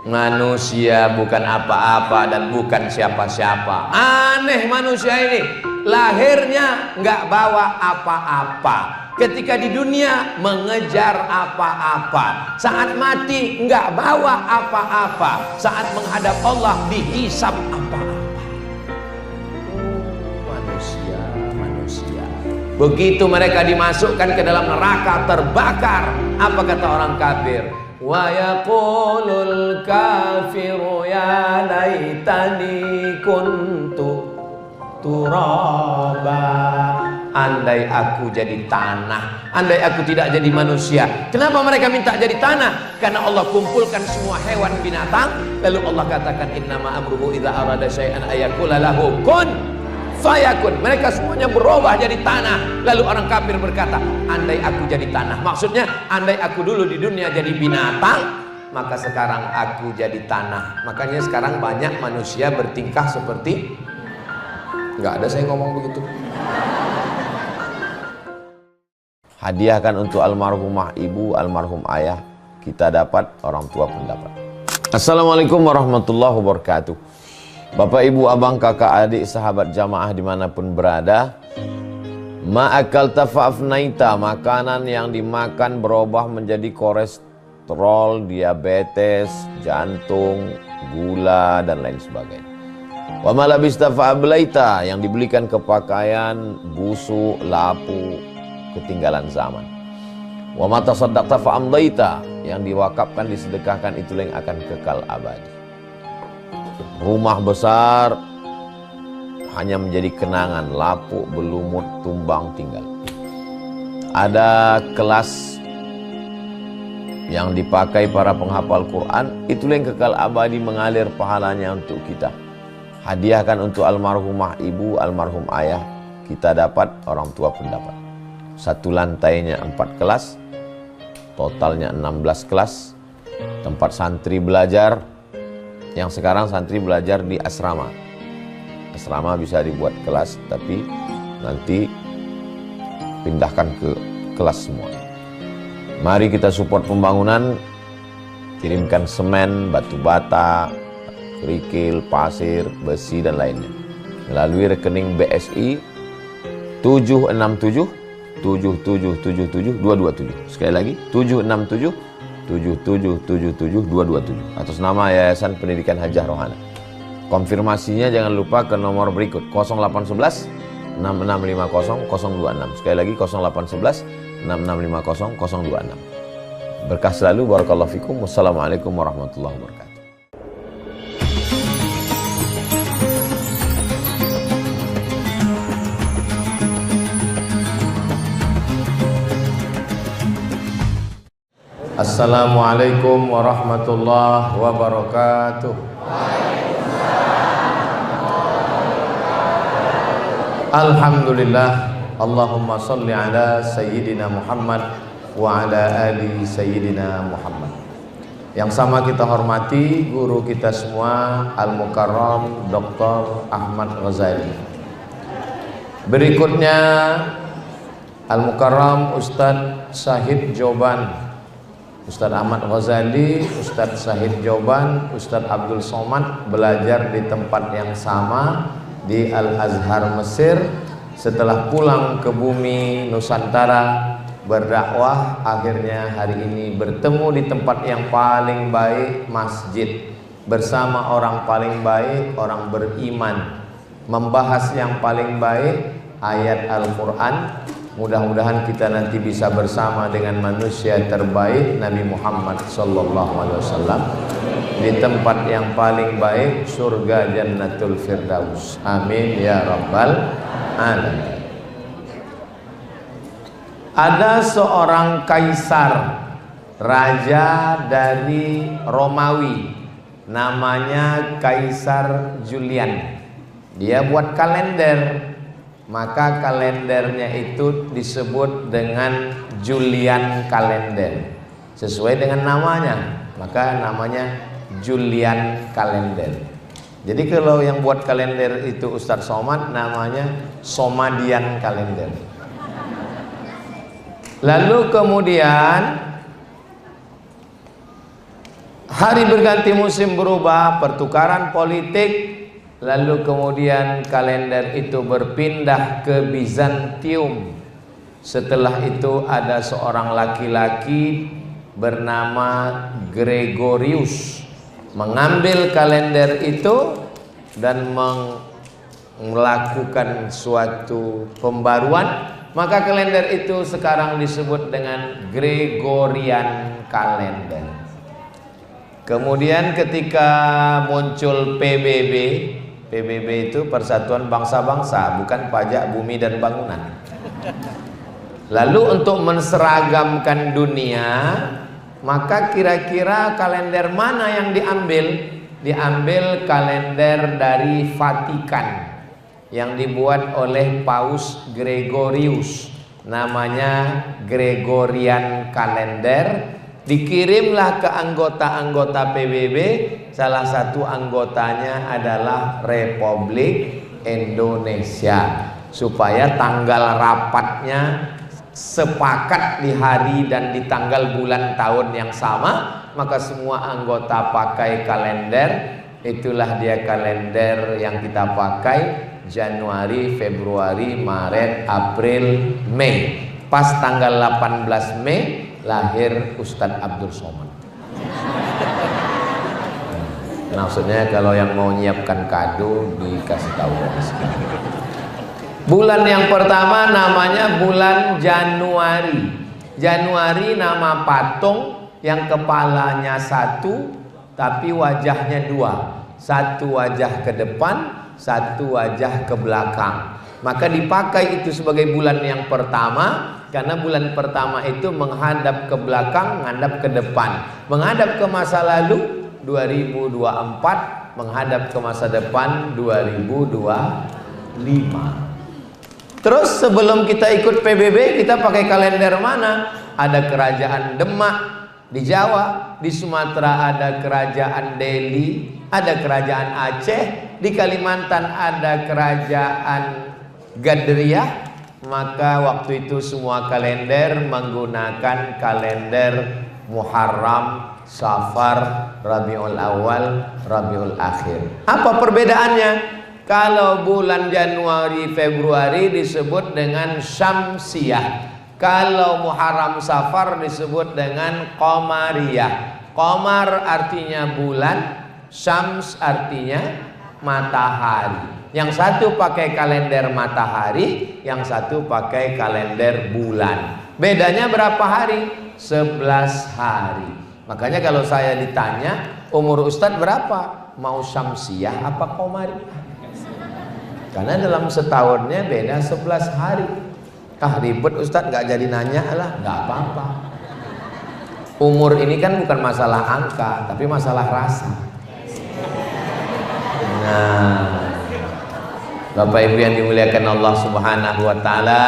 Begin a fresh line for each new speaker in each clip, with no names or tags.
Manusia bukan apa-apa dan bukan siapa-siapa. Aneh manusia ini, lahirnya nggak bawa apa-apa. Ketika di dunia mengejar apa-apa, saat mati nggak bawa apa-apa, saat menghadap Allah dihisab apa-apa. Manusia. Begitu mereka dimasukkan ke dalam neraka terbakar, apa kata orang kafir? Wa yaqulul kafiru ya laitani kuntu turaba. Andai aku jadi tanah, andai aku tidak jadi manusia. Kenapa mereka minta jadi tanah? Karena Allah kumpulkan semua hewan binatang, lalu Allah katakan innama amruhu idza arada syai'an ayaqula lahu kun fayakun. Mereka semuanya berubah jadi tanah. Lalu orang kafir berkata, andai aku jadi tanah. Maksudnya, andai aku dulu di dunia jadi binatang, maka sekarang aku jadi tanah. Makanya sekarang banyak manusia bertingkah seperti, nggak ada saya ngomong begitu. Hadiahkan untuk almarhumah ibu, almarhum ayah. Kita dapat, orang tua pun dapat. Assalamualaikum warahmatullahi wabarakatuh. Bapak, ibu, abang, kakak, adik, sahabat jamaah dimanapun berada, ma'akal tafa'afnaita, makanan yang dimakan berubah menjadi kolesterol, diabetes, jantung, gula, dan lain sebagainya. Wa malabista fa'ablaita, yang dibelikan ke pakaian, busuk, lapu, ketinggalan zaman. Wa mata saddaqta fa'amdaita, yang diwakafkan, disedekahkan, itulah yang akan kekal abadi. Rumah besar hanya menjadi kenangan, lapuk, berlumut, tumbang, tinggal. Ada kelas yang dipakai para penghafal Quran, itulah yang kekal abadi, mengalir pahalanya untuk kita. Hadiahkan untuk almarhumah ibu, almarhum ayah. Kita dapat, orang tua pun dapat. Satu lantainya 4 kelas, totalnya 16 kelas. Tempat santri belajar. Yang sekarang santri belajar di asrama. Asrama bisa dibuat kelas, tapi nanti pindahkan ke kelas semua. Mari kita support pembangunan. Kirimkan semen, batu bata, kerikil, pasir, besi, dan lainnya melalui rekening BSI 767 7777 227. Sekali lagi 767 7777 227 atas nama Yayasan Pendidikan Hajah Rohana. Konfirmasinya jangan lupa ke nomor berikut 0811 6650 026. Sekali lagi 0811 6650 026. Berkah selalu, barakallahu fikum. Wassalamualaikum warahmatullahi wabarakatuh. Assalamualaikum warahmatullahi wabarakatuh. Alhamdulillah. Allahumma salli ala Sayyidina Muhammad wa ala ali Sayyidina Muhammad. Yang sama kita hormati guru kita semua, Al-Mukarram Dr. Ahmad Ghazali. Berikutnya Al-Mukarram Ustadz Syahid Joban, Ustadz Ahmad Ghazali, Ustadz Syahid Joban, Ustadz Abdul Somad belajar di tempat yang sama di Al-Azhar Mesir. Setelah pulang ke bumi Nusantara berdakwah, akhirnya hari ini bertemu di tempat yang paling baik, masjid, bersama orang paling baik, orang beriman, membahas yang paling baik, ayat Al-Quran. Mudah-mudahan kita nanti bisa bersama dengan manusia terbaik Nabi Muhammad SAW di tempat yang paling baik, surga Jannatul Firdaus. Amin ya rabbal alamin. Ada seorang kaisar, raja dari Romawi, namanya Kaisar Julian. Dia buat kalender, maka kalendernya itu disebut dengan Julian kalender, sesuai dengan namanya, maka namanya Julian kalender. Jadi kalau yang buat kalender itu Ustadz Somad, namanya Somadian kalender. Lalu kemudian Hari berganti musim berubah, pertukaran politik, lalu kemudian kalender itu berpindah ke Bizantium. Setelah itu ada seorang laki-laki bernama Gregorius mengambil kalender itu dan melakukan suatu pembaruan, maka kalender itu sekarang disebut dengan Gregorian kalender. Kemudian ketika muncul PBB itu Persatuan Bangsa-Bangsa, bukan Pajak Bumi dan Bangunan. Lalu untuk menseragamkan dunia, maka kira-kira kalender mana yang diambil? Diambil kalender dari Vatikan yang dibuat oleh Paus Gregorius, namanya Gregorian kalender. Dikirimlah ke anggota-anggota PBB, salah satu anggotanya adalah Republik Indonesia, supaya tanggal rapatnya sepakat di hari dan di tanggal bulan tahun yang sama, maka semua anggota pakai kalender. Itulah dia kalender yang kita pakai, Januari, Februari, Maret, April, Mei. Pas tanggal 18 Mei lahir Ustadz Abdul Somad. Maksudnya kalau yang mau nyiapkan kado dikasih tahu. Bulan yang pertama namanya bulan Januari. Januari nama patung yang kepalanya satu tapi wajahnya dua. Satu wajah ke depan, satu wajah ke belakang. Maka dipakai itu sebagai bulan yang pertama, karena bulan pertama itu menghadap ke belakang, menghadap ke depan. Menghadap ke masa lalu 2024, menghadap ke masa depan 2025. Terus sebelum kita ikut PBB, kita pakai kalender mana? Ada kerajaan Demak di Jawa, di Sumatera ada kerajaan Delhi, ada kerajaan Aceh, di Kalimantan ada kerajaan Gadriah. Maka waktu itu semua kalender menggunakan kalender Muharram, Safar, Rabiul Awal, Rabiul Akhir. Apa perbedaannya? Kalau bulan Januari, Februari disebut dengan Syamsiyah. Kalau Muharram, Safar disebut dengan Qamariyah. Qamar artinya bulan, Syams artinya matahari. Yang satu pakai kalender matahari, yang satu pakai kalender bulan. Bedanya berapa hari? 11 hari. Makanya kalau saya ditanya, umur Ustadz berapa? Mau Syamsiyah apa Qamariyah? Karena dalam setahunnya beda 11 hari. Ribet Ustadz, nggak jadi nanya lah. Nggak apa-apa. Umur ini kan bukan masalah angka, tapi masalah rasa. Nah, Bapak Ibu yang dimuliakan Allah Subhanahu wa taala,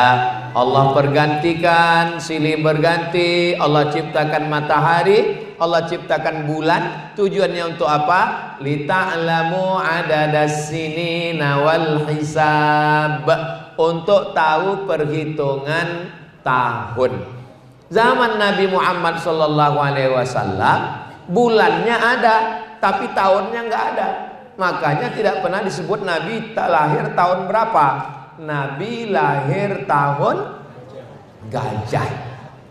Allah pergantikan, silih berganti, Allah ciptakan matahari, Allah ciptakan bulan. Tujuannya untuk apa? Lita'lamu adadas sinina wal hisab, untuk tahu perhitungan tahun. Zaman Nabi Muhammad SAW bulannya ada, tapi tahunnya nggak ada. Makanya tidak pernah disebut Nabi lahir tahun berapa. Nabi lahir tahun gajah.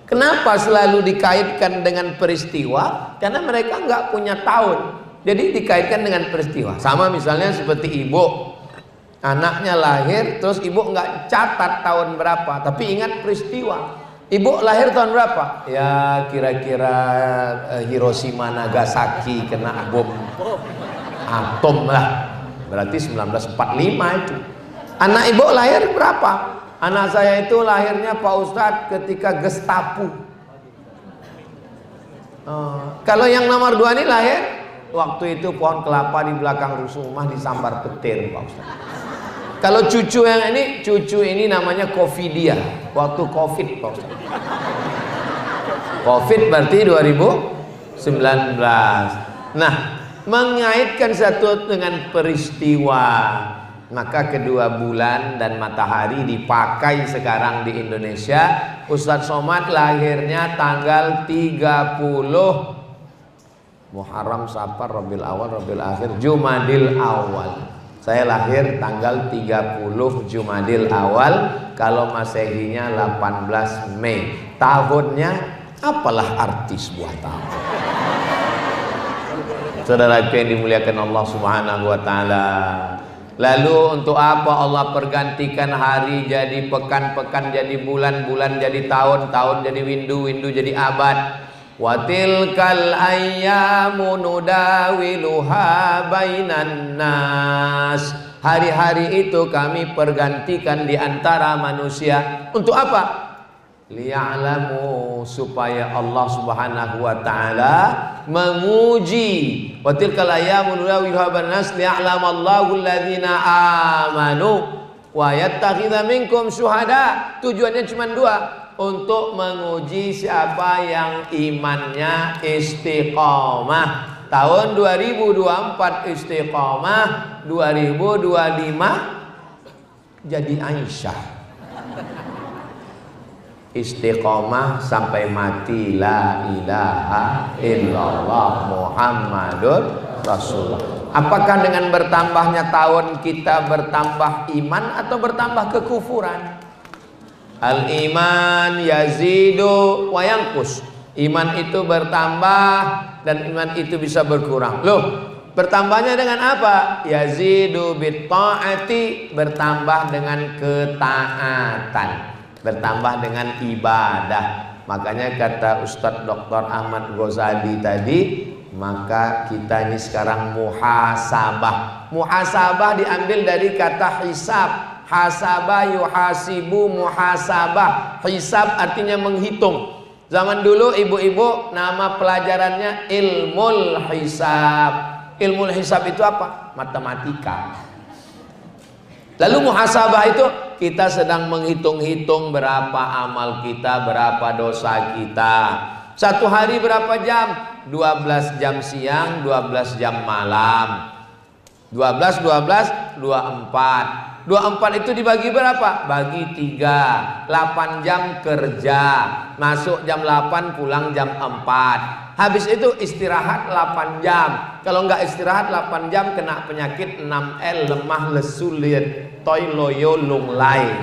Kenapa selalu dikaitkan dengan peristiwa? Karena mereka nggak punya tahun, jadi dikaitkan dengan peristiwa. Sama misalnya seperti ibu, anaknya lahir, terus ibu nggak catat tahun berapa, tapi ingat peristiwa. Ibu lahir tahun berapa? Ya kira-kira Hiroshima Nagasaki kena bom atom lah, berarti 1945 itu. Anak ibu lahir berapa? Anak saya itu lahirnya Pak Ustadz ketika Gestapo. Kalau yang nomor 2 ini lahir waktu itu pohon kelapa di belakang rumah disambar petir Pak Ustadz. Kalau cucu yang ini, cucu ini namanya Covidia, waktu Covid Pak Ustadz. Covid berarti 2019. Nah, mengaitkan satu dengan peristiwa, maka kedua bulan dan matahari dipakai sekarang di Indonesia. Ustadz Somad lahirnya tanggal 30 Muharram, Safar, Rabiul Awal, Rabiul Akhir, Jumadil Awal. Saya lahir tanggal 30 Jumadil Awal, kalau Masehinya 18 Mei. Tahunnya apalah arti sebuah tahun. Saudaraku yang dimuliakan Allah Subhanahu wa taala. Lalu untuk apa Allah pergantikan hari jadi pekan, pekan jadi bulan, bulan jadi tahun, tahun jadi windu, windu jadi abad. Wa tilkal ayyamu nudawiluha bainan nas. Hari-hari itu kami pergantikan di antara manusia. Untuk apa? Liya'lamu, supaya Allah Subhanahu wa taala menguji. Wa tilkal ayyamu nudawiluha bainan nas liya'lamallahu alladhina amanu wa yattakhidha minkum syuhada. Tujuannya cuma dua, untuk menguji siapa yang imannya istiqomah. Tahun 2024 istiqomah, 2025 jadi Aisyah. Istiqomah sampai mati, la ilaha illallah Muhammadur Rasulullah. Apakah dengan bertambahnya tahun kita bertambah iman atau bertambah kekufuran? Al-iman yazidu wa yanqus. Iman itu bertambah dan iman itu bisa berkurang. Loh, bertambahnya dengan apa? Yazidu bit ta'ati, bertambah dengan ketaatan, bertambah dengan ibadah. Makanya kata Ustadz Dr. Ahmad Ghazali tadi, maka kita ini sekarang muhasabah. Muhasabah diambil dari kata hisab. Hasabah yuhasibu, muhasabah. Hisab artinya menghitung. Zaman dulu ibu-ibu nama pelajarannya ilmul hisab. Ilmul hisab itu apa? Matematika. Lalu muhasabah itu kita sedang menghitung-hitung berapa amal kita, berapa dosa kita. Satu hari berapa jam? 12 jam siang, 12 jam malam. 12, 12, 24. 24 itu dibagi berapa? Bagi 3. 8 jam kerja, masuk jam 8, pulang jam 4. Habis itu istirahat 8 jam. Kalau nggak istirahat 8 jam kena penyakit 6L, lemah, lesu, liat, toy, loyo, lunglai.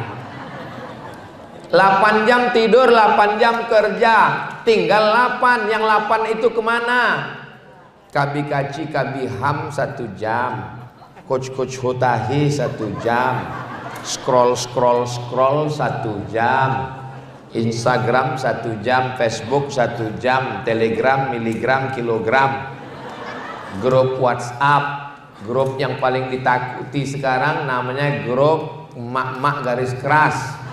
8 jam tidur, 8 jam kerja, tinggal 8. Yang 8 itu kemana? Kabi kaci, kabi ham 1 jam, coach hutahi 1 jam, scroll 1 jam, Instagram 1 jam, Facebook 1 jam, Telegram, miligram, kilogram, grup WhatsApp, grup yang paling ditakuti sekarang namanya grup emak-emak garis keras.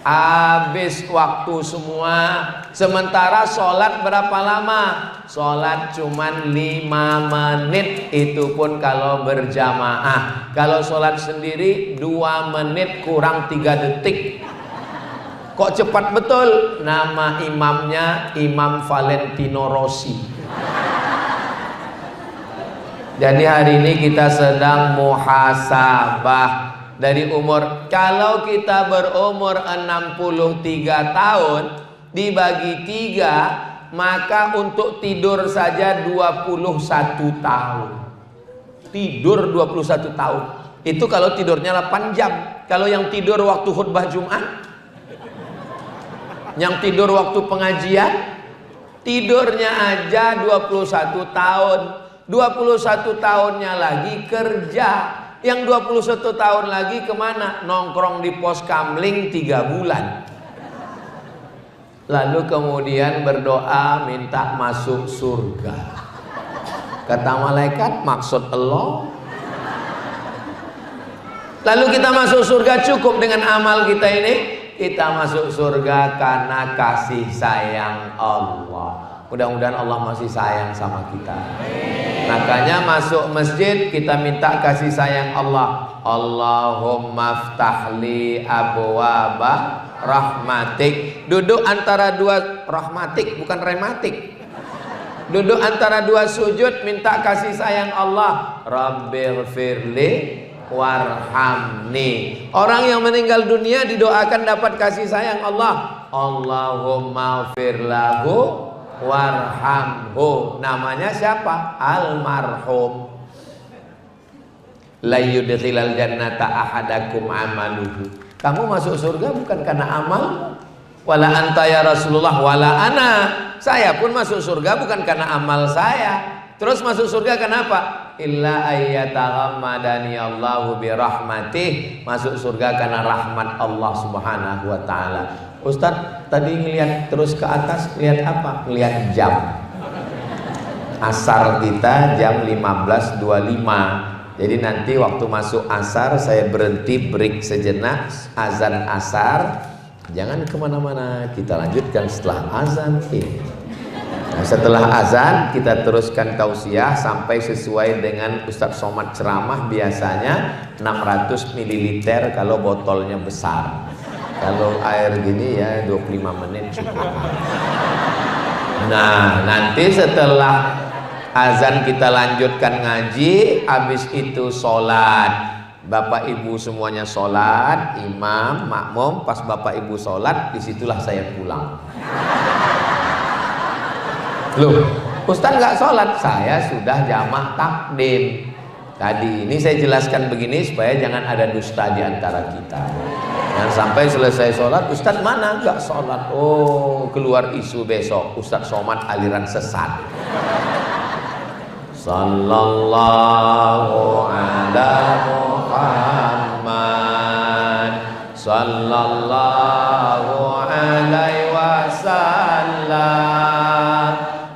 Habis waktu semua. Sementara sholat berapa lama? Sholat cuman 5 menit, itu pun kalau berjamaah. Kalau sholat sendiri 2 menit kurang 3 detik. Kok cepat betul? Nama imamnya Imam Valentino Rossi. Jadi hari ini kita sedang muhasabah. Dari umur, kalau kita berumur 63 tahun dibagi 3, maka untuk tidur saja 21 tahun. Tidur 21 tahun. Itu kalau tidurnya 8 jam. Kalau yang tidur waktu khutbah Jumat, yang tidur waktu pengajian, tidurnya aja 21 tahun. 21 tahunnya lagi kerja. Yang 21 tahun lagi kemana? Nongkrong di pos kamling 3 bulan. Lalu kemudian berdoa minta masuk surga. Kata malaikat, maksud Allah. Lalu kita masuk surga cukup dengan amal kita ini? Kita masuk surga karena kasih sayang Allah. Mudah-mudahan Allah masih sayang sama kita. Makanya masuk masjid kita minta kasih sayang Allah. Allahumma ftahli abwaba rahmatik. Duduk antara dua rahmatik, bukan rematik. Duduk antara dua sujud minta kasih sayang Allah. Rabbighfirli warhamni. Orang yang meninggal dunia didoakan dapat kasih sayang Allah. Allahumma firlahu warhamhu. Namanya siapa? Almarhum. La yudkhilal jannata ahadakum amaluhu. Kamu masuk surga bukan karena amal. Wala anta ya Rasulullah wala ana. Saya pun masuk surga bukan karena amal saya. Terus masuk surga kenapa? Illa ayyataghammadani Allahu birahmatih. Masuk surga karena rahmat Allah Subhanahu wa taala. Ustaz, tadi ngelihat terus ke atas, lihat apa? Lihat jam. Asar kita jam 15.25. Jadi nanti waktu masuk asar saya berhenti break sejenak, azan asar. Jangan kemana-mana, kita lanjutkan setelah azan ini. Nah, setelah azan kita teruskan tausiah sampai sesuai dengan Ustadz Somad ceramah, biasanya 600 ml kalau botolnya besar. Kalau air gini ya 25 menit cukup. Nah, nanti setelah azan kita lanjutkan ngaji, habis itu sholat. Bapak ibu semuanya sholat, imam, makmum. Pas bapak ibu sholat, disitulah saya pulang. Loh, Ustaz nggak sholat? Saya sudah jamak takdim. Tadi ini saya jelaskan begini supaya jangan ada dusta di antara kita. Dan sampai selesai sholat, Ustaz mana? Nggak sholat. Oh, keluar isu besok Ustaz Somad aliran sesat. Sallallahu ala Muhammad sallallahu alaihi wasallam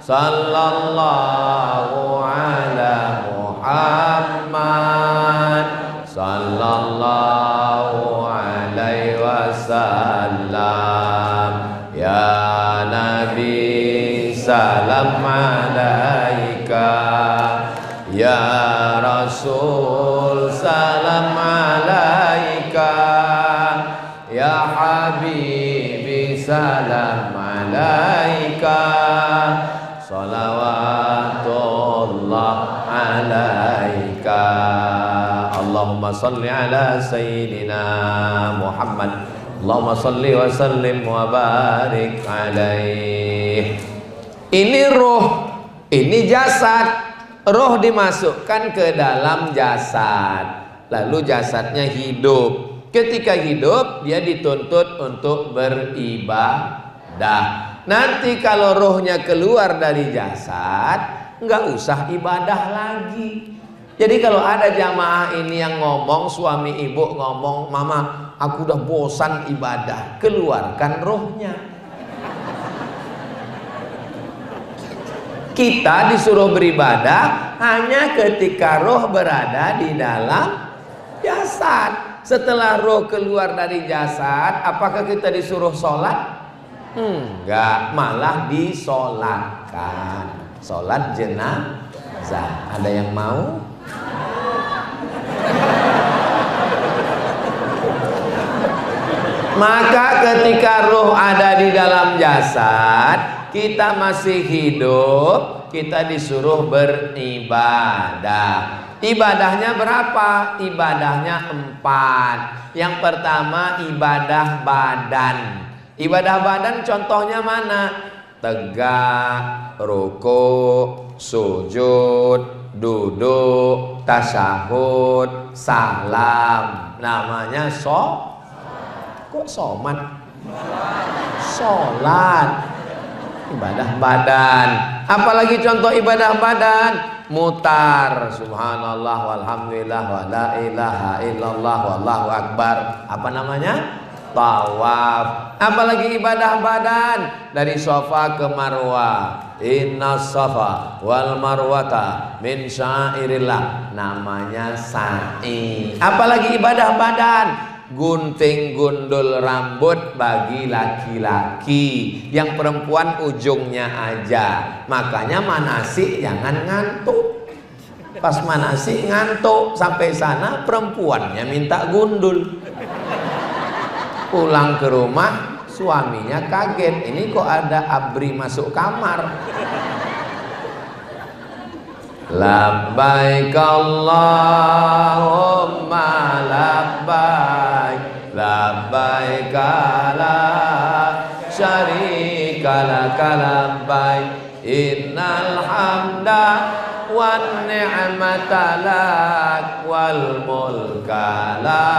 sallallahu ala Muhammad sallallahu alaihi wasallam. Ya Nabi salam alaika, ya Rasul salam alaika, ya Habibi salam alaika, salawatullah alaika. Allahumma salli ala Sayyidina Muhammad, Allahumma salli wa sallim wa barik alaih. Ini ruh, ini jasad. Roh dimasukkan ke dalam jasad, lalu jasadnya hidup. Ketika hidup, dia dituntut untuk beribadah. Nanti kalau rohnya keluar dari jasad, nggak usah ibadah lagi. Jadi kalau ada jamaah ini yang ngomong, suami ibu ngomong, mama, aku udah bosan ibadah, keluarkan rohnya. Kita disuruh beribadah hanya ketika roh berada di dalam jasad. Setelah roh keluar dari jasad, apakah kita disuruh sholat? Enggak, malah disolatkan. Sholat jenazah. Ada yang mau? Maka ketika roh ada di dalam jasad, kita masih hidup, kita disuruh beribadah. Ibadahnya berapa? Ibadahnya 4. Yang pertama ibadah badan. Ibadah badan contohnya mana? Tegak, ruku, sujud, duduk, tasyahud, salam. Namanya kok somat? Sholat. Ibadah badan. Apalagi contoh ibadah badan? Mutar, subhanallah walhamdulillah wa la ilaha illallah wallahu akbar. Apa namanya? Tawaf. Apalagi ibadah badan? Dari Safa ke Marwah. Inna safa wal marwata min syairillah. Namanya sa'i. Apalagi ibadah badan? Gunting gundul rambut bagi laki-laki, yang perempuan ujungnya aja. Makanya manasik jangan ngantuk. Pas manasik ngantuk, sampai sana perempuannya minta gundul. Pulang ke rumah suaminya kaget, ini kok ada ABRI masuk kamar. Labbaik Allahumma labbaik, labbaik la syarika laka labbaik innal hamda wan ni'mata lak wal mulka la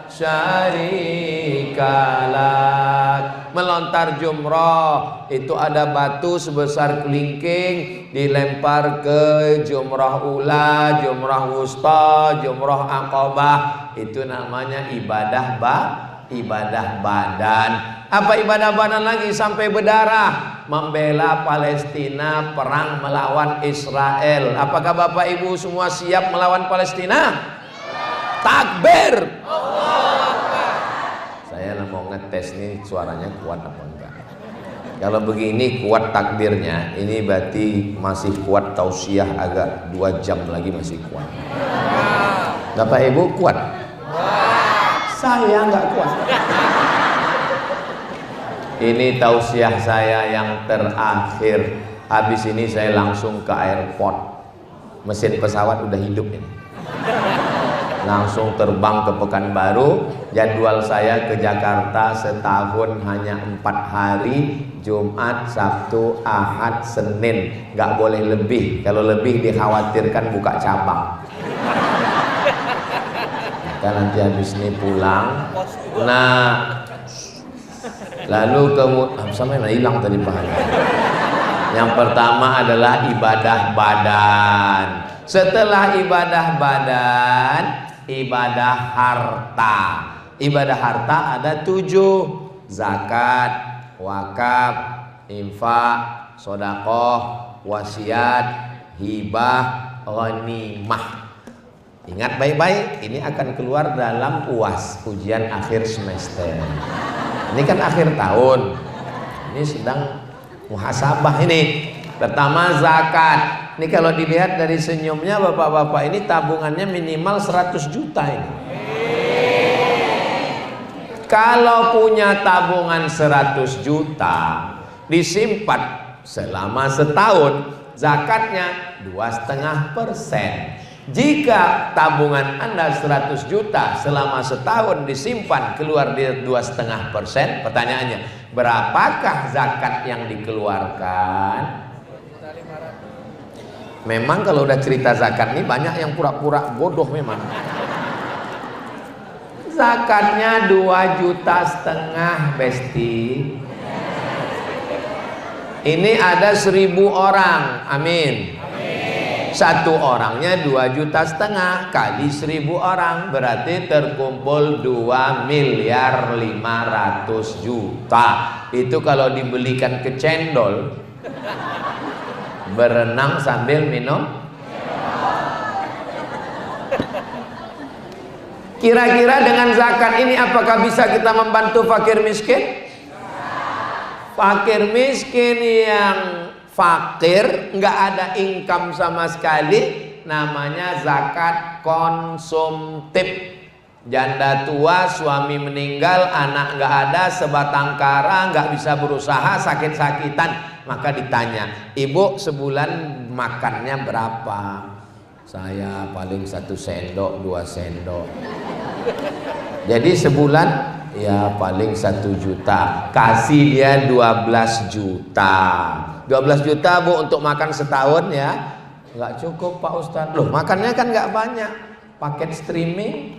syarika lak. Melontar jumrah itu ada batu sebesar kelingking dilempar ke jumrah ula, jumrah wusta, jumrah aqabah. Itu namanya ibadah badan. Apa ibadah badan lagi? Sampai berdarah, membela Palestina, perang melawan Israel. Apakah Bapak Ibu semua siap melawan Palestina? Takbir! Saya mau ngetes nih suaranya kuat apa enggak. Kalau begini kuat takbirnya, ini berarti masih kuat tausiah, agak 2 jam lagi masih kuat. Bapak Ibu kuat? Saya nggak kuat. Ini tausiah saya yang terakhir. Habis ini saya langsung ke airport. Mesin pesawat udah hidup ini. Langsung terbang ke Pekanbaru. Jadwal saya ke Jakarta setahun hanya 4 hari, Jumat, Sabtu, Ahad, Senin. Nggak boleh lebih. Kalau lebih dikhawatirkan buka cabang. Maka nanti habis ini pulang. Nah, lalu sampai hilang tadi pahala. Yang pertama adalah ibadah badan. Setelah ibadah badan, ibadah harta. Ibadah harta ada 7: zakat, wakaf, infak, sedekah, wasiat, hibah, ghanimah. Ingat baik-baik, ini akan keluar dalam UAS, ujian akhir semester. Ini kan akhir tahun. Ini sedang muhasabah ini. Pertama zakat. Ini kalau dilihat dari senyumnya bapak-bapak ini tabungannya minimal 100 juta ini. Kalau punya tabungan 100 juta disimpan selama setahun, zakatnya 2,5%. Jika tabungan Anda 100 juta selama setahun disimpan keluar di 2,5%, pertanyaannya, berapakah zakat yang dikeluarkan? Memang kalau udah cerita zakat nih banyak yang pura-pura bodoh memang. Zakatnya 2,5 juta, Besti. Ini ada 1.000 orang, amin. Satu orangnya 2,5 juta kali 1.000 orang berarti terkumpul 2.500.000.000. Itu kalau dibelikan ke cendol, berenang sambil minum. Kira-kira dengan zakat ini apakah bisa kita membantu fakir miskin? Fakir miskin yang fakir, nggak ada income sama sekali, namanya zakat konsumtif. Janda tua, suami meninggal, anak nggak ada, sebatang kara, nggak bisa berusaha, sakit-sakitan. Maka ditanya, ibu sebulan makannya berapa? Saya paling 1 sendok, 2 sendok. Jadi sebulan ya paling 1 juta. Kasih dia 12 juta. 12 juta Bu untuk makan setahun ya. Nggak cukup Pak Ustadz. Loh makannya kan nggak banyak. Paket streaming.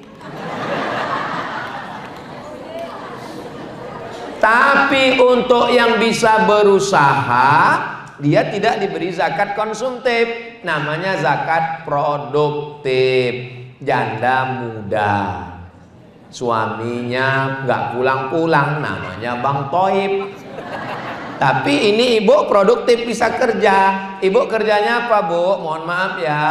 Tapi untuk yang bisa berusaha, dia tidak diberi zakat konsumtif. Namanya zakat produktif. Janda muda, suaminya nggak pulang-pulang, namanya Bang Toib. Tapi ini ibu produktif, bisa kerja. Ibu kerjanya apa Bu? Mohon maaf ya,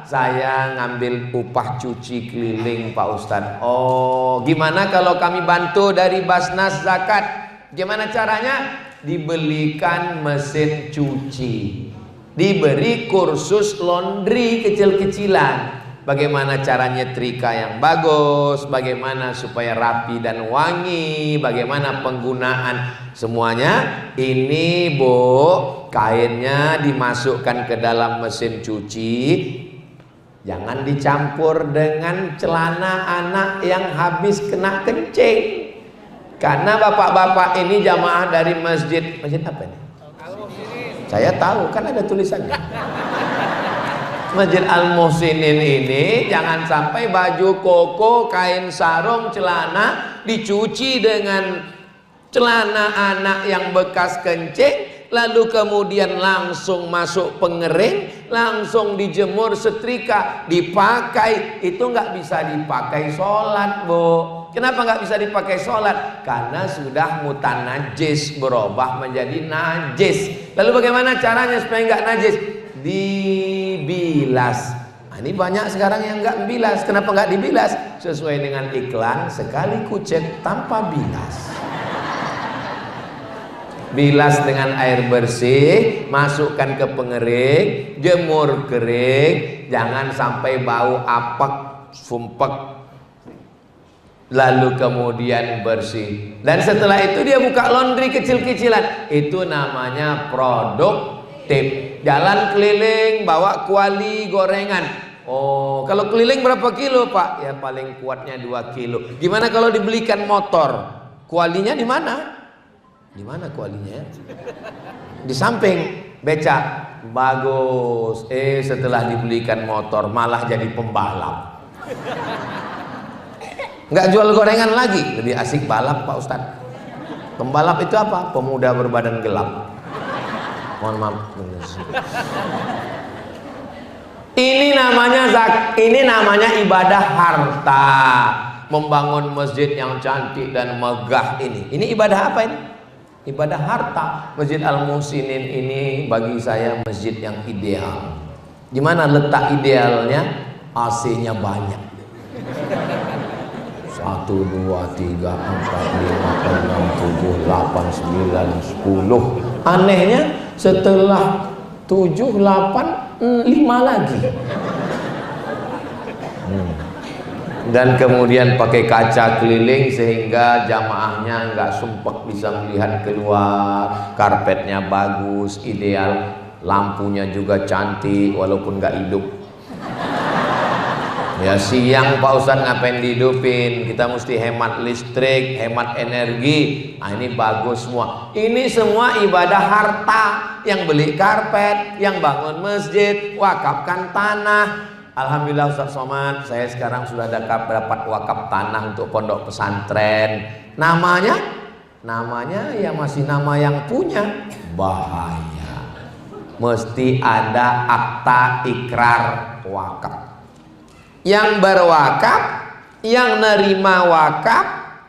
saya ngambil upah cuci keliling Pak Ustadz. Oh gimana kalau kami bantu dari Basnas Zakat? Gimana caranya? Dibelikan mesin cuci, diberi kursus laundry kecil-kecilan. Bagaimana cara nyetrika yang bagus, bagaimana supaya rapi dan wangi, bagaimana penggunaan semuanya. Ini Bu, kainnya dimasukkan ke dalam mesin cuci, jangan dicampur dengan celana anak yang habis kena kencing. Karena bapak-bapak ini jamaah dari masjid apa ini? Saya tahu, kan ada tulisannya. Masjid Al-Muhsinin ini jangan sampai baju koko, kain sarung, celana dicuci dengan celana anak yang bekas kencing, lalu kemudian langsung masuk pengering, langsung dijemur setrika, dipakai. Itu nggak bisa dipakai sholat, Bu. Kenapa nggak bisa dipakai sholat? Karena sudah mutanajis, berubah menjadi najis. Lalu bagaimana caranya supaya nggak najis? Dibilas. Nah, ini banyak sekarang yang nggak bilas. Kenapa nggak dibilas? Sesuai dengan iklan, sekali kucek tanpa bilas. Bilas dengan air bersih, masukkan ke pengering, jemur kering, jangan sampai bau apek, sumpek, lalu kemudian bersih. Dan setelah itu dia buka laundry kecil-kecilan. Itu namanya produktif. Jalan keliling bawa kuali gorengan. Oh, kalau keliling berapa kilo, Pak? Ya paling kuatnya 2 kilo. Gimana kalau dibelikan motor? Kualinya di mana? Di mana kualinya? Di samping becak. Bagus. Setelah dibelikan motor malah jadi pembalap. Nggak jual gorengan lagi, lebih asik balap, Pak Ustadz. Pembalap itu apa? Pemuda berbadan gelap. Mohon maaf. Ini namanya ibadah harta. Membangun masjid yang cantik dan megah ini. Ini ibadah apa ini? Ibadah harta. Masjid Al-Muhsinin ini bagi saya masjid yang ideal. Gimana letak idealnya? AC-nya banyak. 1, 2, 3, 4, 5, 6, 7, 8, 9, 10. Anehnya setelah 7, 8, 5 lagi. Dan kemudian pakai kaca keliling sehingga jamaahnya nggak sumpek, bisa melihat keluar. Karpetnya bagus, ideal. Lampunya juga cantik walaupun nggak hidup. Ya siang Pak Ustadz ngapain dihidupin? Kita mesti hemat listrik, hemat energi. Nah ini bagus semua. Ini semua ibadah harta. Yang beli karpet, yang bangun masjid, wakafkan tanah. Alhamdulillah Ustadz Somad, saya sekarang sudah dapat wakaf tanah untuk pondok pesantren. Namanya ya masih nama yang punya. Bahaya. Mesti ada akta ikrar wakaf. Yang berwakaf, yang nerima wakaf,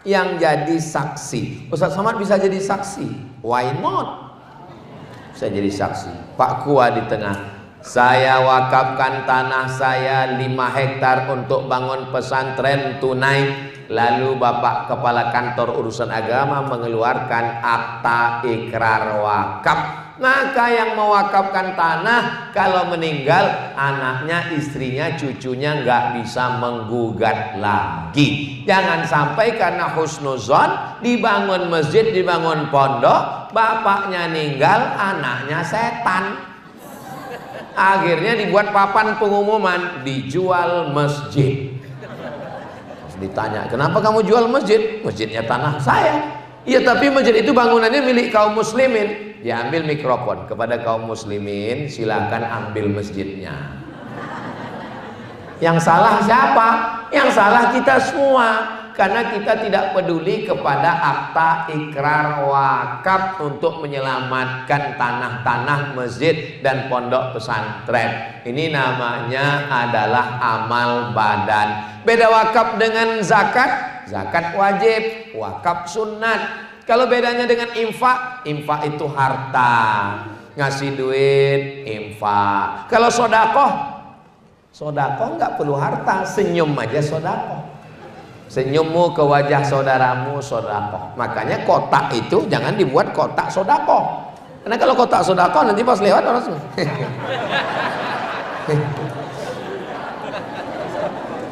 yang jadi saksi. Ustadz Somad bisa jadi saksi. Why not? Bisa jadi saksi. Pak Kua di tengah. Saya wakafkan tanah saya 5 hektar untuk bangun pesantren tunai. Lalu Bapak Kepala Kantor Urusan Agama mengeluarkan akta ikrar wakaf. Maka yang mewakafkan tanah kalau meninggal, anaknya, istrinya, cucunya nggak bisa menggugat lagi. Jangan sampai karena husnuzon dibangun masjid, dibangun pondok, bapaknya meninggal, anaknya setan. Akhirnya dibuat papan pengumuman, dijual masjid. Terus ditanya, kenapa kamu jual masjid? Masjidnya tanah saya. Iya, tapi masjid itu bangunannya milik kaum muslimin. Diambil mikrofon kepada kaum muslimin, silakan ambil masjidnya. Yang salah siapa? Yang salah kita semua. Karena kita tidak peduli kepada akta ikrar wakaf untuk menyelamatkan tanah-tanah masjid dan pondok pesantren. Ini namanya adalah amal badan. Beda wakaf dengan zakat. Zakat wajib, wakaf sunat. Kalau bedanya dengan infak, infak itu harta, ngasih duit, infak. Kalau sodakoh, sodakoh nggak perlu harta, senyum aja sodakoh. Senyummu ke wajah saudaramu sodakoh. Makanya kotak itu jangan dibuat kotak sodakoh. Karena kalau kotak sodakoh nanti pas lewat orang semua.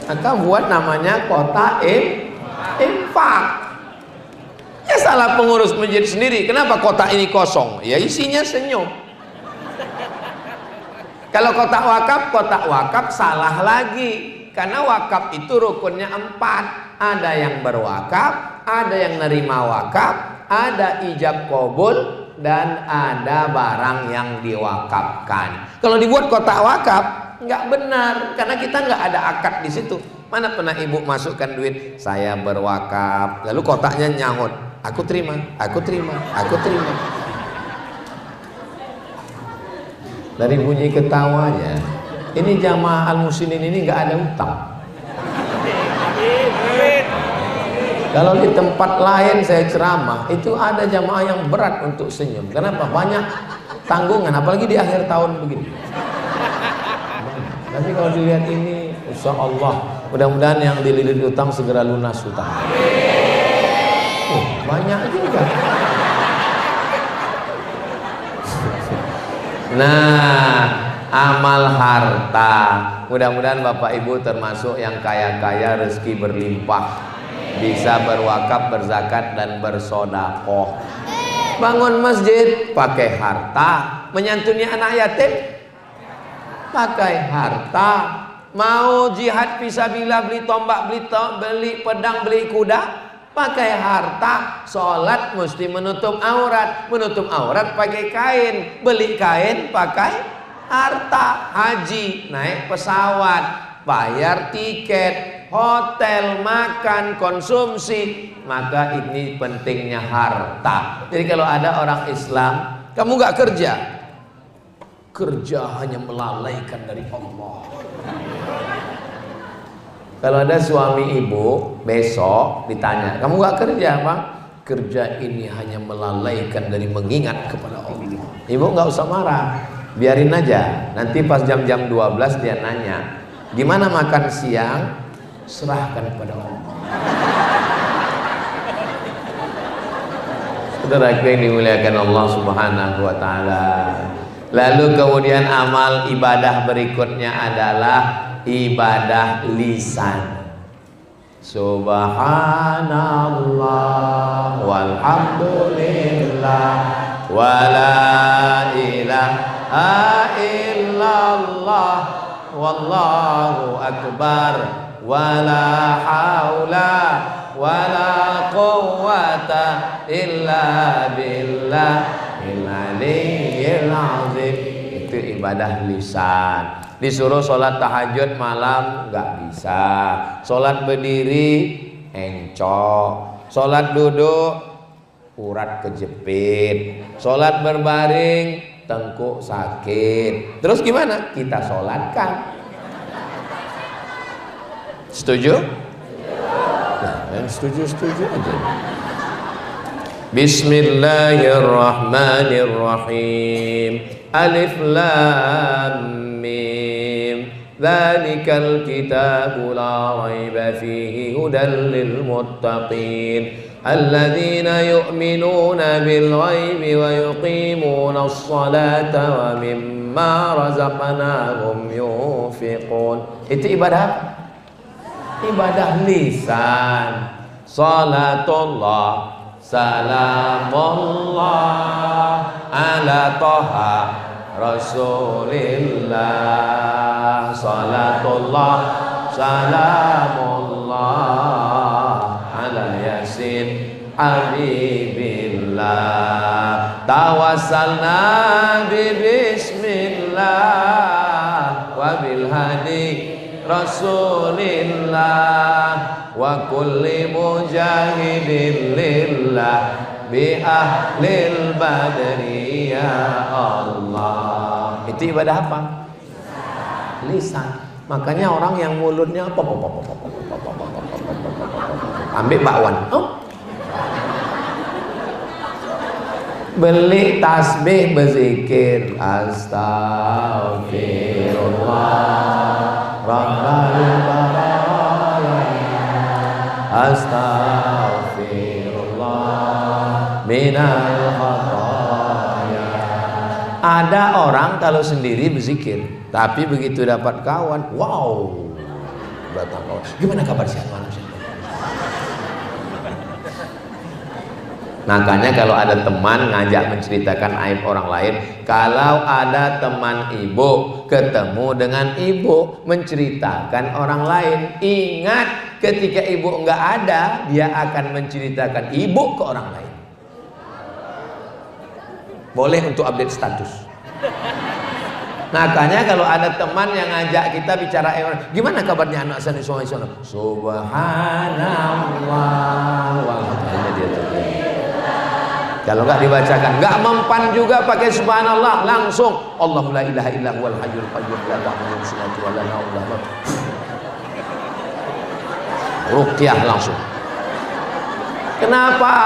Maka buat namanya kotak infak. Ya salah pengurus masjid sendiri. Kenapa kotak ini kosong? Ya isinya senyum. Kalau kotak wakaf salah lagi. Karena wakaf itu rukunnya 4. Ada yang berwakaf, ada yang nerima wakaf, ada ijab kabul, dan ada barang yang diwakafkan. Kalau dibuat kotak wakaf nggak benar, karena kita nggak ada akad di situ. Mana pernah ibu masukkan duit, saya berwakaf, lalu kotaknya nyahut, aku terima, aku terima, aku terima. Dari bunyi ketawanya, ini jamaah al-muslimin ini nggak ada utang. Kalau di tempat lain saya ceramah, itu ada jamaah yang berat untuk senyum. Kenapa? Banyak tanggungan, apalagi di akhir tahun begini. Tapi kalau dilihat ini, insya Allah, mudah-mudahan yang dililit utang segera lunas utang. Banyak juga. Nah, amal harta. Mudah-mudahan Bapak Ibu termasuk yang kaya-kaya, rezeki berlimpah, bisa berwakaf, berzakat, dan bersodakoh. Bangun masjid pakai harta, menyantuni anak yatim pakai harta, mau jihad fisabilillah, beli tombak, beli pedang, beli kuda pakai harta. Sholat mesti menutup aurat pakai kain, beli kain pakai harta. Haji naik pesawat, bayar tiket, hotel, makan, konsumsi, maka ini pentingnya harta. Jadi kalau ada orang Islam, kamu nggak kerja hanya melalaikan dari Allah. Kalau ada suami ibu besok ditanya, kamu nggak kerja Bang? Kerja ini hanya melalaikan dari mengingat kepada Allah. Ibu nggak usah marah, biarin aja. Nanti pas jam-jam 12 dia nanya, gimana makan siang? Serahkan kepada Allah. Saudaraku yang dimuliakan Allah Subhanahu wa taala. Lalu kemudian amal ibadah berikutnya adalah ibadah lisan. Subhanallah walhamdulillah wala ilaha illallah wallahu akbar wala haula wala quwwata illa billahil aliyyil azim. Itu ibadah lisan. Disuruh sholat tahajud malam nggak bisa, sholat berdiri encok, sholat duduk urat kejepit, sholat berbaring tengkuk sakit. Terus gimana? Kita sholatkan. Setuju? Nah, yang setuju aja. Bismillahirrahmanirrahim. Alif lam mim. Dzalikal kitabu la raiba fihi hudan lil muttaqin. Alladzina yu'minuna bil ghaibi wa yuqimuna as-salata wa mimma razaqnahum yunfiqun. Itu ibadah apa? Ibadah lisan. Salatullah salamullah ala toha rasulillah. Salatullah salamullah ala yasin habibillah. Tawassalna bi bismillah wa bil hadi rasulillah wa kulli mujahidin lillah bi ahlil badri ya Allah. Itu ibadah apa? Lisan. Makanya orang yang mulutnya ambil bakwan, beli tasbih berzikir astagfirullah rabbal baraya astagfirullah minal khataya. Ada orang kalau sendiri berzikir, tapi begitu dapat kawan, wow, datang kawan, gimana kabar siapa? Makanya kalau ada teman ngajak menceritakan aib orang lain, kalau ada teman ibu ketemu dengan ibu menceritakan orang lain, ingat ketika ibu nggak ada, dia akan menceritakan ibu ke orang lain. Boleh untuk update status. Makanya kalau ada teman yang ngajak kita bicara, gimana kabarnya anak saya di sana? Subhanallah. Dia kalau nggak dibacakan, nggak mempan juga pakai subhanallah, langsung Allahu la ilaha illa huwal hayyul qayyum la ta'khudhuhu sinatun wa la nawm. Ruqyah langsung. Kenapa?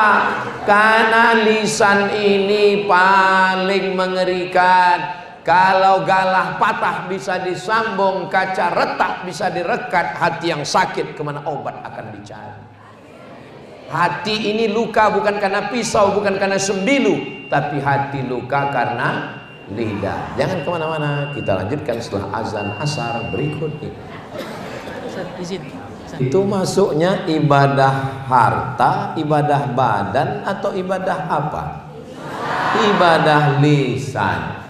Karena lisan ini paling mengerikan. Kalau galah patah bisa disambung, kaca retak bisa direkat, hati yang sakit kemana obat akan dicari. Hati ini luka bukan karena pisau, bukan karena sembilu, tapi hati luka karena lidah. Jangan kemana-mana, kita lanjutkan setelah azan asar berikut ini. Itu masuknya ibadah harta, ibadah badan, atau ibadah apa? Ibadah lisan.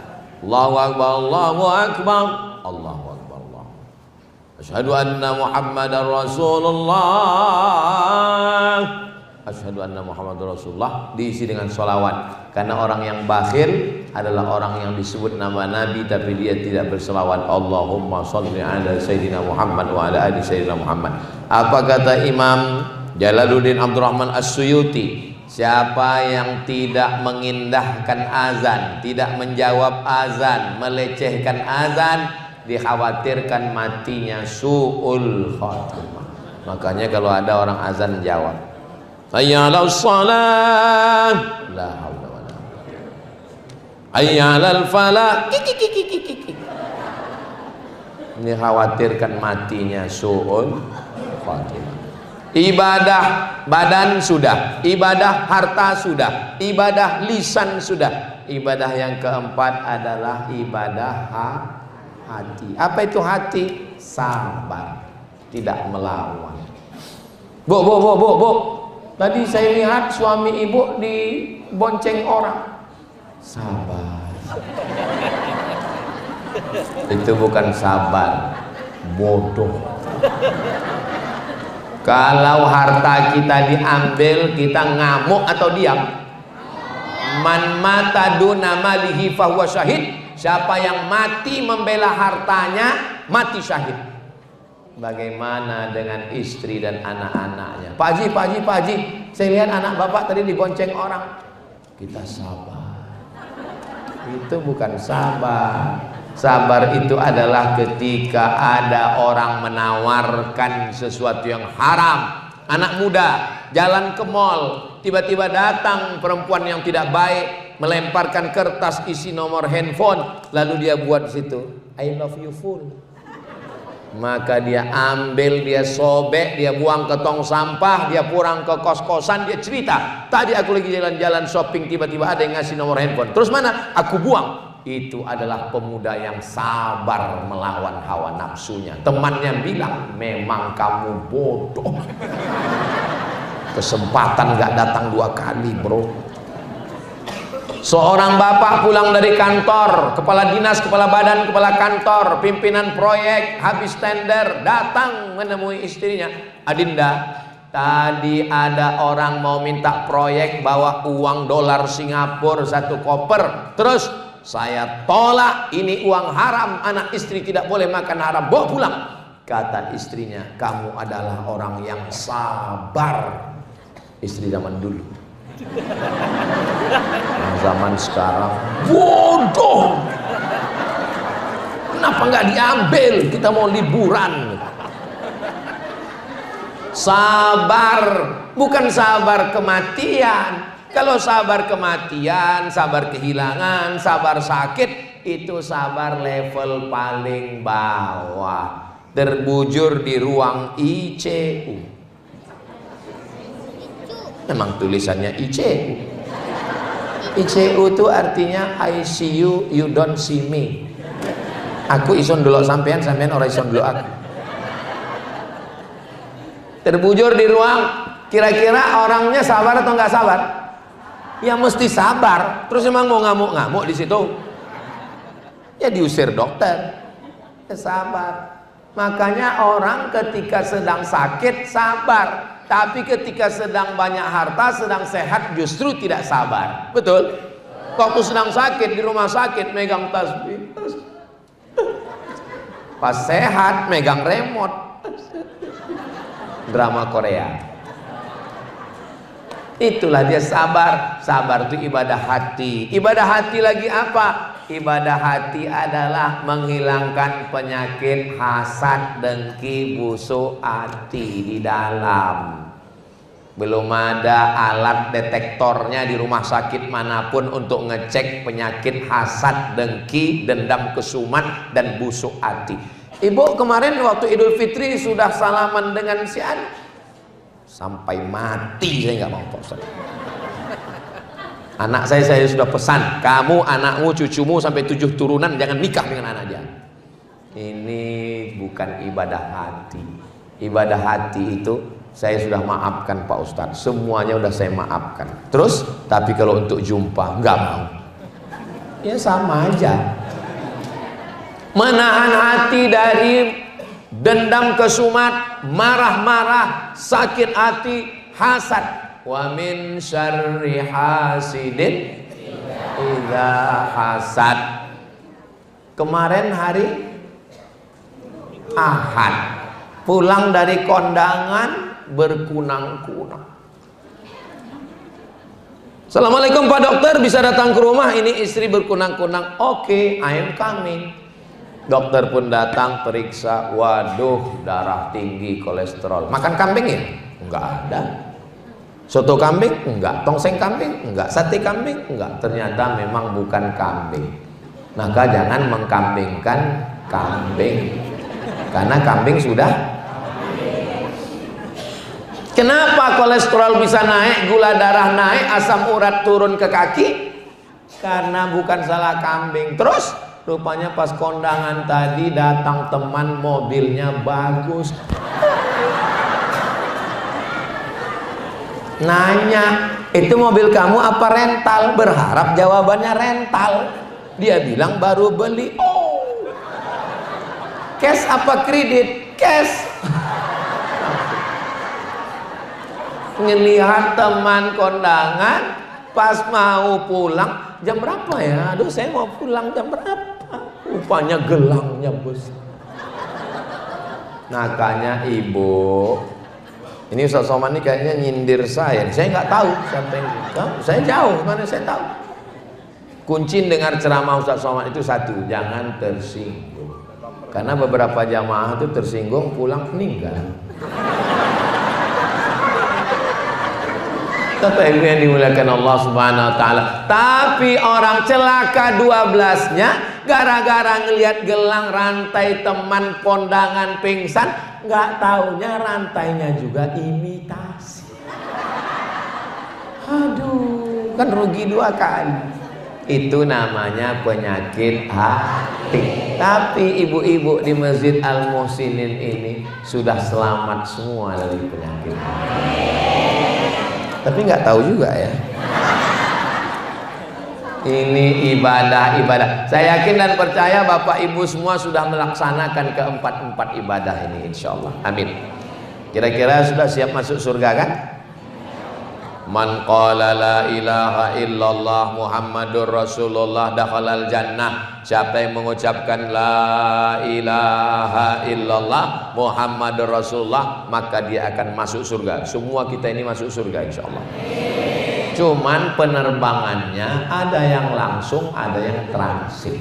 Allahu Akbar, Allahu Akbar, Allahu Akbar, Allah. Asyhadu anna Muhammadar Rasulullah. Asyhadu anna Muhammadar Rasulullah diisi dengan sholawat. Karena orang yang bakhil adalah orang yang disebut nama Nabi tapi dia tidak berselawat. Allahumma sholli ala Sayyidina Muhammad wa ala ali Sayyidina Muhammad. Apa kata Imam Jalaluddin Abdurrahman As-Suyuti? Siapa yang tidak mengindahkan azan, tidak menjawab azan, melecehkan azan, dikhawatirkan matinya su'ul khatimah. Makanya kalau ada orang azan jawab, hayya 'alas shalah, la haula wala quwwata, hayya 'alal falah, ini khawatirkan matinya su'ul khatimah. Ibadah badan sudah, ibadah harta sudah, ibadah lisan sudah. Ibadah yang keempat adalah ibadah hati. Apa itu hati? Sabar, tidak melawan. Bu. Tadi saya lihat suami ibu dibonceng orang. Sabar. Itu bukan sabar, bodoh. Kalau harta kita diambil, kita ngamuk atau diam? Man mata duna malihi fahuwa syahid. Siapa yang mati membela hartanya, mati syahid. Bagaimana dengan istri dan anak-anaknya? Pak Haji, saya lihat anak bapak tadi dibonceng orang. Kita sabar. Itu bukan sabar. Sabar itu adalah ketika ada orang menawarkan sesuatu yang haram. Anak muda jalan ke mall, tiba-tiba datang perempuan yang tidak baik, melemparkan kertas isi nomor handphone, lalu dia buat di situ, I love you full. Maka dia ambil, dia sobek, dia buang ke tong sampah, dia pulang ke kos-kosan, dia cerita, tadi aku lagi jalan-jalan shopping, tiba-tiba ada yang ngasih nomor handphone. Terus mana? Aku buang. Itu adalah pemuda yang sabar melawan hawa nafsunya. Temannya bilang, memang kamu bodoh. Kesempatan gak datang 2 kali, bro. Seorang bapak pulang dari kantor, kepala dinas, kepala badan, kepala kantor, pimpinan proyek, habis tender, datang menemui istrinya. Adinda, tadi ada orang mau minta proyek, bawa uang dolar Singapura 1 koper. Terus saya tolak, ini uang haram, anak istri tidak boleh makan haram, bawa pulang. Kata istrinya, kamu adalah orang yang sabar. Istri zaman dulu. Yang zaman sekarang bodoh. Kenapa nggak diambil? Kita mau liburan. Sabar, bukan sabar kematian. Kalau sabar kematian, sabar kehilangan, sabar sakit, itu sabar level paling bawah. Terbujur di ruang ICU. Memang tulisannya ICU. ICU itu artinya I see you, you don't see me. Aku ison dulu sampean, sampean orang ison dulu aku. Terbujur di ruang, kira-kira orangnya sabar atau nggak sabar? Ya mesti sabar. Terus emang mau ngamuk-ngamuk di situ? Ya diusir dokter. Ya sabar. Makanya orang ketika sedang sakit sabar, tapi ketika sedang banyak harta, sedang sehat justru tidak sabar. Betul? Waktu sedang sakit di rumah sakit megang tasbih, pas sehat megang remote. Drama Korea. Itulah dia sabar. Sabar itu ibadah hati. Ibadah hati lagi apa? Ibadah hati adalah menghilangkan penyakit hasad, dengki, busuk hati di dalam. Belum ada alat detektornya di rumah sakit manapun untuk ngecek penyakit hasad, dengki, dendam kesumat, dan busuk hati. Ibu kemarin waktu Idul Fitri sudah salaman dengan si An. Sampai mati saya nggak mau, Pak Ustaz. Anak saya sudah pesan, kamu, anakmu, cucumu sampai 7 turunan jangan nikah dengan anak dia. Ini bukan ibadah hati. Ibadah hati itu saya sudah maafkan Pak Ustadz, semuanya udah saya maafkan. Terus, tapi kalau untuk jumpa nggak mau. Ya sama aja. Menahan hati dari dendam kesumat, marah-marah, sakit hati, hasad. Wa min syarri hasidin idza hasad. Kemarin hari Ahad, pulang dari kondangan berkunang-kunang. Assalamualaikum Pak Dokter, bisa datang ke rumah, ini istri berkunang-kunang. Oke, I am coming. Dokter pun datang, periksa, waduh darah tinggi, kolesterol. Makan kambing ya? Enggak ada. Soto kambing? Enggak. Tongseng kambing? Enggak. Sate kambing? Enggak. Ternyata memang bukan kambing. Maka jangan mengkambingkan kambing, karena kambing sudah. Kenapa kolesterol bisa naik, gula darah naik, asam urat turun ke kaki? Karena bukan salah kambing. Terus rupanya pas kondangan tadi datang teman, mobilnya bagus. Nanya, itu mobil kamu apa rental? Berharap jawabannya rental. Dia bilang baru beli. Oh, cash apa kredit? Cash. Ngelihat teman kondangan, pas mau pulang, jam berapa ya? Aduh, saya mau pulang jam berapa? Rupanya gelangnya besar. Makanya ibu, ini Ustaz Somad ini kayaknya nyindir saya nggak tahu siapa yang saya jauh, mana saya tahu. Kunci dengar ceramah Ustaz Somad itu satu, jangan tersinggung. Karena beberapa jamaah itu tersinggung pulang meninggal. Kata ibu yang dimuliakan Allah Subhanahu wa taala. Tapi orang celaka 12-nya gara-gara ngelihat gelang rantai teman kondangan pingsan, nggak taunya rantainya juga imitasi. Aduh, kan rugi 2 kali. Itu namanya penyakit hati. Tapi ibu-ibu di Masjid Al Muhsinin ini sudah selamat semua dari penyakit hati. Tapi nggak tahu juga ya. Ini ibadah. Saya yakin dan percaya Bapak Ibu semua sudah melaksanakan keempat ibadah ini, insya Allah. Amin. Kira-kira sudah siap masuk surga kan? Man qala la ilaha illallah Muhammadur Rasulullah dakhalal jannah. Siapa yang mengucapkan la ilaha illallah Muhammadur Rasulullah, maka dia akan masuk surga. Semua kita ini masuk surga insyaallah. Cuman penerbangannya ada yang langsung, ada yang transit.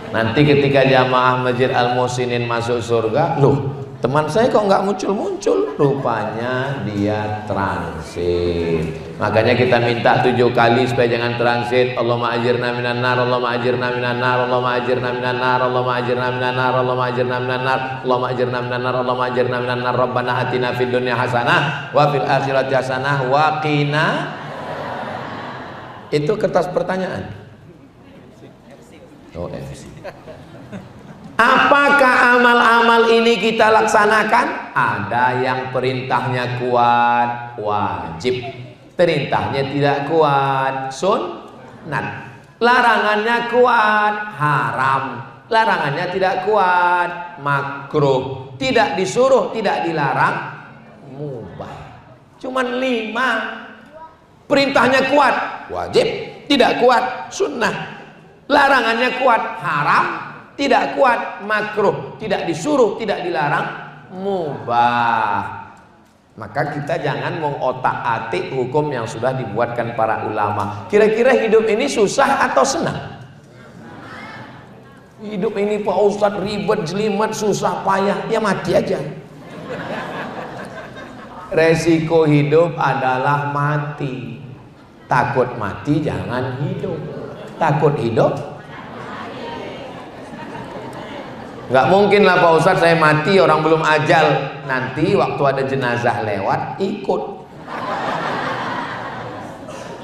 Nanti ketika jamaah Masjid Al Muhsinin masuk surga, loh teman saya kok nggak muncul-muncul? Rupanya dia transit. Makanya kita minta 7 kali supaya jangan transit. Allahumma ajirna minan nar, Allahumma ajirna minan nar, Allahumma ajirna minan nar, Allahumma ajirna minan nar, Allahumma ajirna minan nar, Allahumma ajirna minan nar, Allahumma ajirna minan nar. Rabbana atina fid dunya hasanah wa fil akhirati hasanah wa qina. Itu kertas pertanyaan. Oh, MC. Apakah amal-amal ini kita laksanakan? Ada yang perintahnya kuat, wajib. Perintahnya tidak kuat, sunnat. Larangannya kuat, haram. larangannya tidak kuat, makruh. Tidak disuruh, tidak dilarang, mubah. Cuman 5. Perintahnya kuat, wajib. Tidak kuat, sunnah. Larangannya kuat, haram. Tidak kuat, makruh. Tidak disuruh, tidak dilarang, mubah. Maka kita jangan mengotak-atik hukum yang sudah dibuatkan para ulama. Kira-kira hidup ini susah atau senang? Hidup ini Pak Ustadz ribet, jelimet, susah, payah. Ya mati aja. Resiko hidup adalah mati. Takut mati jangan hidup. Takut hidup, nggak mungkin lah Pak Ustadz saya mati orang belum ajal. Nanti waktu ada jenazah lewat ikut.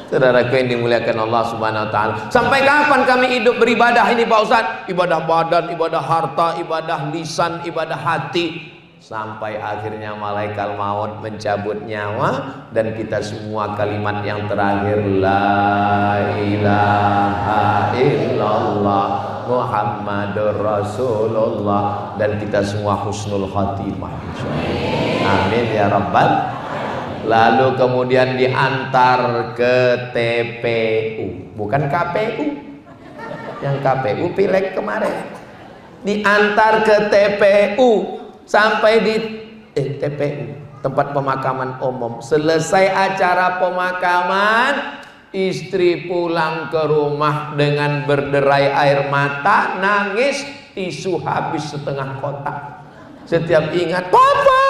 Saudaraku yang dimuliakan Allah Subhanahu wa taala. Sampai kapan kami hidup beribadah ini Pak Ustadz? Ibadah badan, ibadah harta, ibadah lisan, ibadah hati. Sampai akhirnya malaikat maut mencabut nyawa dan kita semua kalimat yang terakhir la ilaha illallah Muhammadur Rasulullah, dan kita semua husnul khatimah. Amin ya rabbal. Lalu kemudian diantar ke TPU, bukan KPU. Yang KPU pileg kemarin. Diantar ke TPU sampai di TPU, tempat pemakaman umum. Selesai acara pemakaman, istri pulang ke rumah dengan berderai air mata, nangis, tisu habis setengah kotak. Setiap ingat, papa,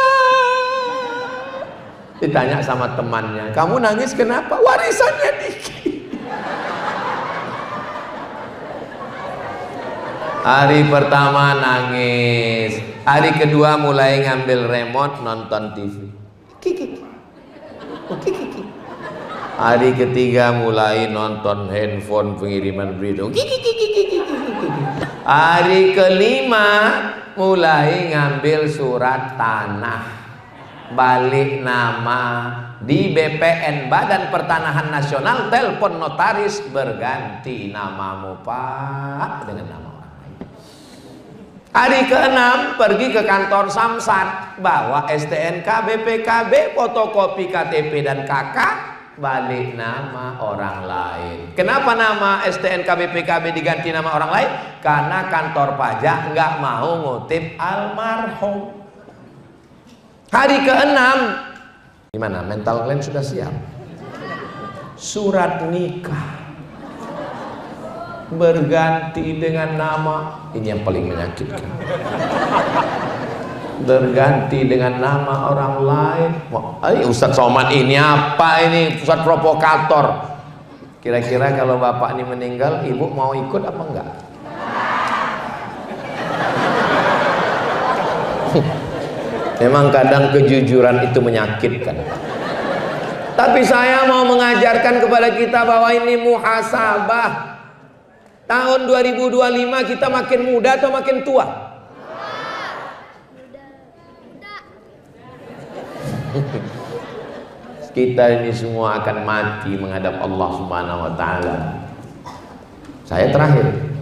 ditanya sama temannya, kamu nangis kenapa? Warisannya dikit. Hari pertama nangis, hari kedua mulai ngambil remote nonton TV. Hari ketiga mulai nonton handphone pengiriman berita. Hari kelima mulai ngambil surat tanah balik nama di BPN, Badan Pertanahan Nasional, telepon notaris, berganti namamu Pak dengan nama. Hari ke-6 pergi ke kantor Samsat, bawa STNK, BPKB, fotokopi KTP dan KK, balik nama orang lain. Kenapa nama STNK, BPKB diganti nama orang lain? Karena kantor pajak nggak mau ngutip almarhum. Hari ke-6, gimana? Mental kalian sudah siap? Surat nikah berganti dengan nama, ini yang paling menyakitkan, berganti dengan nama orang lain. Ustadz Somad ini apa ini? Ustadz provokator. Kira-kira kalau bapak ini meninggal, ibu mau ikut apa enggak? Memang kadang kejujuran itu menyakitkan. Tapi saya mau mengajarkan kepada kita bahwa ini muhasabah. Tahun 2025 kita makin muda atau makin tua? Muda. Kita ini semua akan mati menghadap Allah Subhanahu wa taala. Saya terakhir.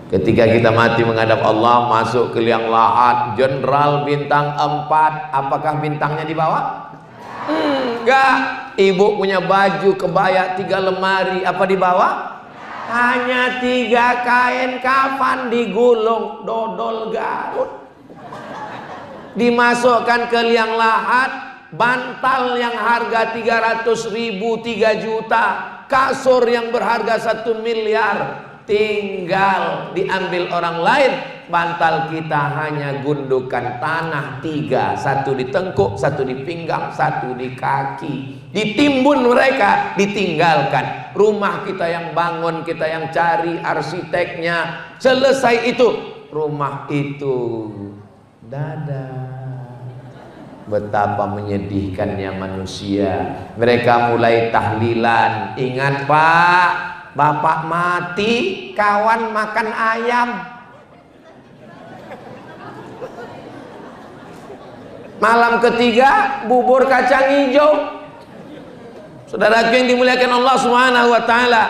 Ketika kita mati menghadap Allah, masuk ke liang lahat, jenderal bintang 4, apakah bintangnya di bawah? Enggak. Ibu punya baju kebaya 3 lemari, apa di bawah? Hanya 3 kain kafan digulung, dodol Garut. Dimasukkan ke liang lahat, bantal yang harga 300.000 3 juta, kasur yang berharga 1 miliar, tinggal diambil orang lain. Bantal kita hanya gundukan tanah 3, 1 di tengkuk, 1 di pinggang, 1 di kaki. Ditimbun mereka, ditinggalkan. Rumah kita yang bangun, kita yang cari arsiteknya. Selesai itu, rumah itu dadah. Betapa menyedihkannya manusia. Mereka mulai tahlilan. Ingat Pak, bapak mati, kawan makan ayam. Malam ketiga bubur kacang hijau. Saudaraku yang dimuliakan Allah Subhanahu wa taala,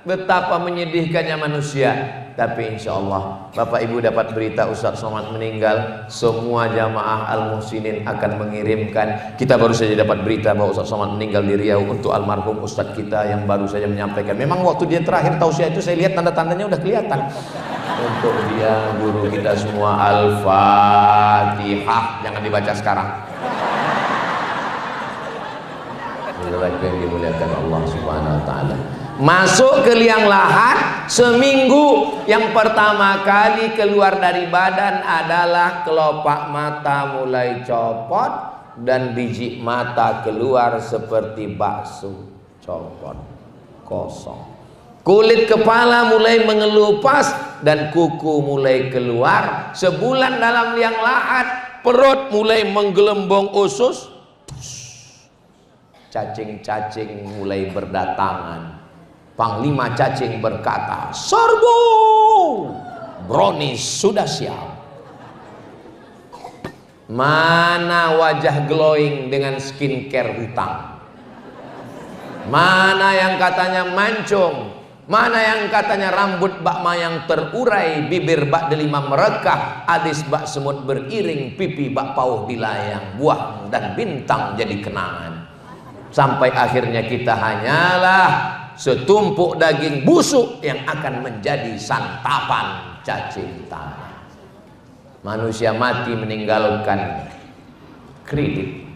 betapa menyedihkannya manusia. Tapi insya Allah Bapak Ibu dapat berita Ustadz Somad meninggal, semua jamaah Al-Muhsinin akan mengirimkan. Kita baru saja dapat berita bahwa Ustadz Somad meninggal di Riau untuk almarhum Ustadz kita yang baru saja menyampaikan. Memang waktu dia terakhir tausiah itu saya lihat tanda-tandanya udah kelihatan. Untuk dia guru kita semua, Al-Fatihah, jangan dibaca sekarang. Yang dimuliakan Allah Subhanahu wa taala. Masuk ke liang lahat seminggu, yang pertama kali keluar dari badan adalah kelopak mata mulai copot dan biji mata keluar seperti bakso, copot, kosong. Kulit kepala mulai mengelupas dan kuku mulai keluar. Sebulan dalam liang lahat, perut mulai menggelembung usus, cacing-cacing mulai berdatangan. Panglima cacing berkata, "Serbu, brownies sudah siap." Mana wajah glowing dengan skincare hutang? Mana yang katanya mancung? Mana yang katanya rambut bak mayang terurai, bibir bak delima merekah, alis bak semut beriring, pipi bak pauh dilayang, buah dan bintang jadi kenangan. Sampai akhirnya kita hanyalah setumpuk daging busuk yang akan menjadi santapan cacing tanah. Manusia mati meninggalkan kredit.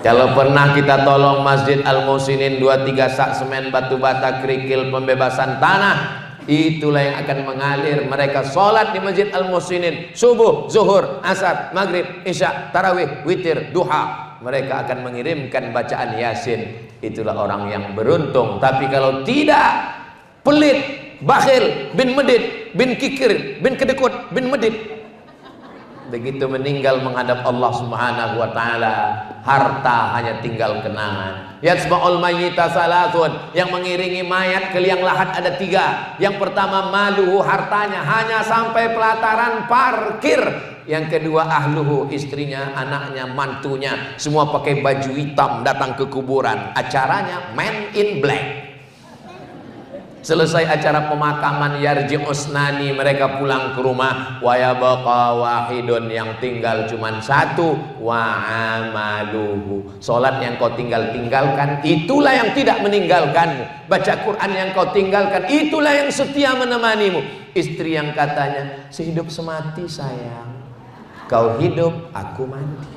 Kalau pernah kita tolong Masjid Al-Muhsinin 2-3 sak semen batu bata kerikil pembebasan tanah, itulah yang akan mengalir. Mereka sholat di Masjid Al-Muhsinin subuh, zuhur, asar, maghrib, isya, tarawih, witir, duha. Mereka akan mengirimkan bacaan Yasin. Itulah orang yang beruntung. Tapi kalau tidak, pelit, bakhil, bin medit, bin kikir, bin kedekut, bin medit, begitu meninggal menghadap Allah Subhanahu wa taala, harta hanya tinggal kenangan. Yatsba'ul mayyita salasun, yang mengiringi mayat ke liang lahat ada 3. Yang pertama maluhu, hartanya hanya sampai pelataran parkir. Yang kedua ahluhu, istrinya, anaknya, mantunya, semua pakai baju hitam datang ke kuburan. Acaranya Men in Black. Selesai acara pemakaman, yarji usnani, mereka pulang ke rumah. Wa yabqa wahidun, yang tinggal cuman 1. Wa amaluhu, salat yang kau tinggalkan, itulah yang tidak meninggalkanmu. Baca Quran yang kau tinggalkan, itulah yang setia menemanimu. Istri yang katanya sehidup semati sayang, kau hidup aku mati.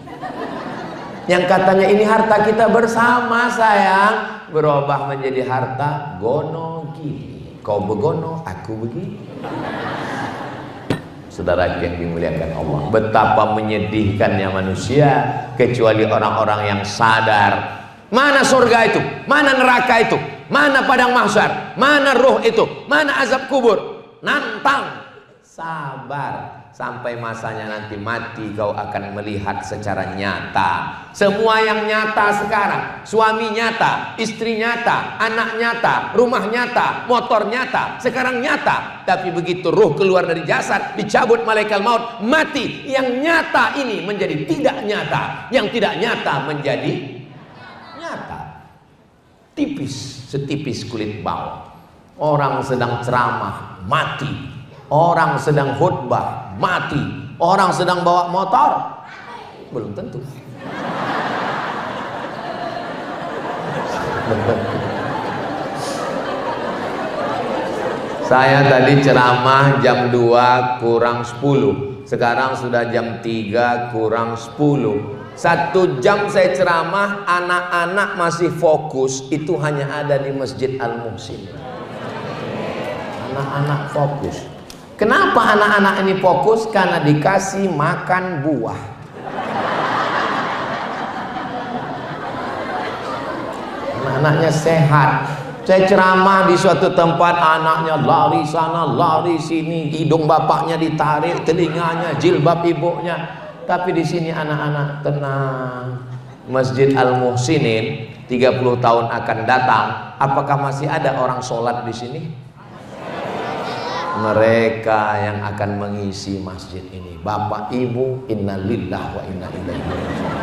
Yang katanya ini harta kita bersama sayang, berubah menjadi harta gono gini. Kau begono, aku begini. Saudara yang dimuliakan Allah, betapa menyedihkannya manusia, kecuali orang-orang yang sadar. Mana surga itu? Mana neraka itu? Mana padang mahsyar? Mana ruh itu? Mana azab kubur? Nantang, sabar. Sampai masanya nanti mati, kau akan melihat secara nyata semua yang nyata sekarang. Suami nyata, istri nyata, anak nyata, rumah nyata, motor nyata, sekarang nyata. Tapi begitu ruh keluar dari jasad, dicabut malaikat maut, mati. Yang nyata ini menjadi tidak nyata, yang tidak nyata menjadi nyata. Tipis, setipis kulit bawang. Orang sedang ceramah, mati. Orang sedang khutbah, mati. Orang sedang bawa motor, belum tentu. Saya tadi ceramah jam 2 kurang 10. Sekarang sudah jam 3 kurang 10. 1 jam saya ceramah, anak-anak masih fokus. Itu hanya ada di Masjid Al-Muhsin. Anak-anak fokus. Kenapa anak-anak ini fokus? Karena dikasih makan buah. Anak-anaknya sehat. Saya ceramah di suatu tempat, anaknya lari sana, lari sini, hidung bapaknya ditarik, telinganya, jilbab ibunya. Tapi di sini anak-anak tenang. Masjid Al-Muhsinin 30 tahun akan datang. Apakah masih ada orang sholat di sini? Mereka yang akan mengisi masjid ini, bapak ibu, innalillah wa inna ilaihi raji'un.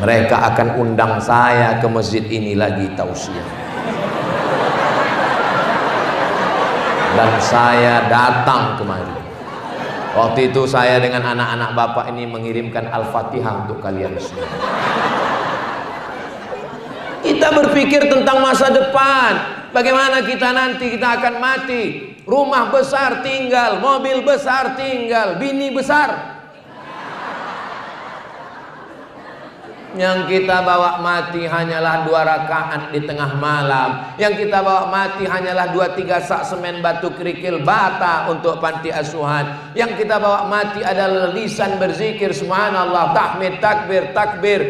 Mereka akan undang saya ke masjid ini lagi tausiah. dan saya datang kemari. Waktu itu saya dengan anak-anak bapak ini mengirimkan Al-Fatihah untuk kalian semua. Kita berpikir tentang masa depan. Bagaimana kita nanti kita akan mati. Rumah besar tinggal, mobil besar tinggal, bini besar. Yang kita bawa mati hanyalah 2 rakaat di tengah malam. Yang kita bawa mati hanyalah 2-3 sak semen batu kerikil bata untuk panti asuhan. Yang kita bawa mati adalah lisan berzikir subhanallah, tahmid, takbir, takbir.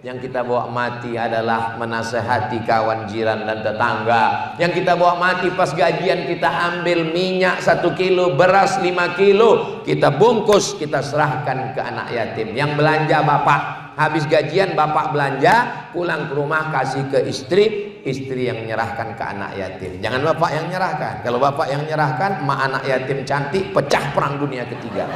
Yang kita bawa mati adalah menasehati kawan jiran dan tetangga. Yang kita bawa mati pas gajian kita ambil minyak 1 kilo, beras 5 kilo, kita bungkus, kita serahkan ke anak yatim. Yang belanja bapak, habis gajian bapak belanja, pulang ke rumah kasih ke istri, istri yang menyerahkan ke anak yatim. Jangan bapak yang menyerahkan. Kalau bapak yang menyerahkan, emak anak yatim cantik, pecah perang dunia ketiga.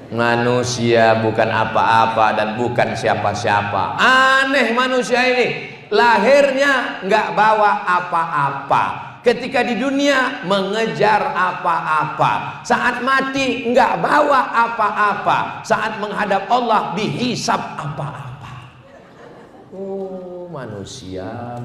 Manusia bukan apa-apa dan bukan siapa-siapa. Aneh manusia ini, lahirnya nggak bawa apa-apa. Ketika di dunia mengejar apa-apa, saat mati nggak bawa apa-apa, saat menghadap Allah dihisap apa-apa. Oh, manusia.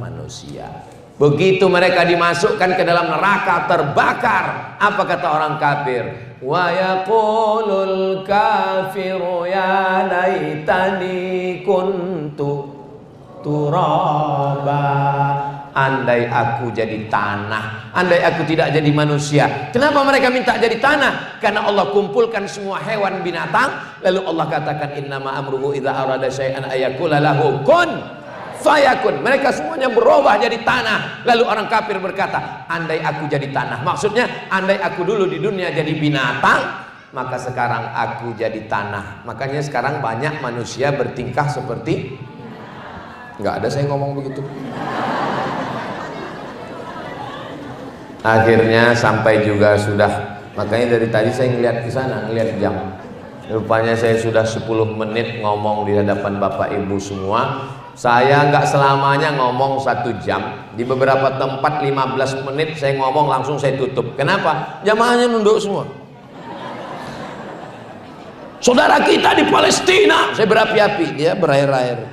Begitu mereka dimasukkan ke dalam neraka terbakar, apa kata orang kafir? Wa yaqulul kafiru ya laitani kuntu turaba. Andai aku jadi tanah, andai aku tidak jadi manusia. Kenapa mereka minta jadi tanah? Karena Allah kumpulkan semua hewan binatang, lalu Allah katakan innama amruhu idza arada syai'an ayaqula lahu kun fayakun. Mereka semuanya berubah jadi tanah. Lalu orang kafir berkata, andai aku jadi tanah. Maksudnya, andai aku dulu di dunia jadi binatang, maka sekarang aku jadi tanah. Makanya sekarang banyak manusia bertingkah seperti, nggak ada saya ngomong begitu. Akhirnya sampai juga sudah. Makanya dari tadi saya ngeliat ke sana, ngeliat jam. Rupanya saya sudah 10 menit ngomong di hadapan Bapak Ibu semua. Saya nggak selamanya ngomong 1 jam. Di beberapa tempat 15 menit saya ngomong langsung saya tutup. Kenapa? Jamaahnya nunduk semua. Saudara kita di Palestina, saya berapi-api, dia berair-air.